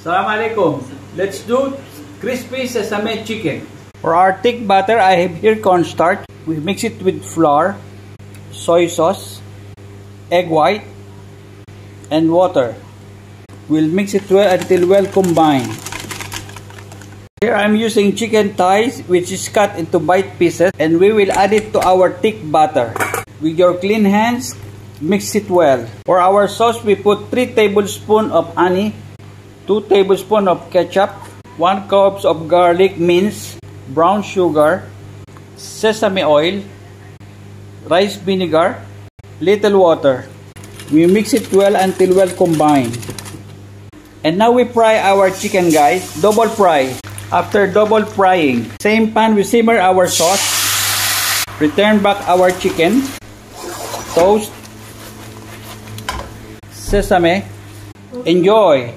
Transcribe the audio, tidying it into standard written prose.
Assalamualaikum. Let's do crispy sesame chicken. For our thick batter, I have here cornstarch. We mix it with flour, soy sauce, egg white, and water. We'll mix it well until well combined. Here I'm using chicken thighs, which is cut into bite pieces, and we will add it to our thick batter. With your clean hands, mix it well. For our sauce, we put 3 tablespoons of honey, 2 tablespoons of ketchup, 1 cup of garlic minced, brown sugar, sesame oil, rice vinegar, little water. We mix it well until well combined. And now we fry our chicken, guys. Double fry. After double frying, same pan we simmer our sauce. Return back our chicken. Toast. Sesame. Enjoy!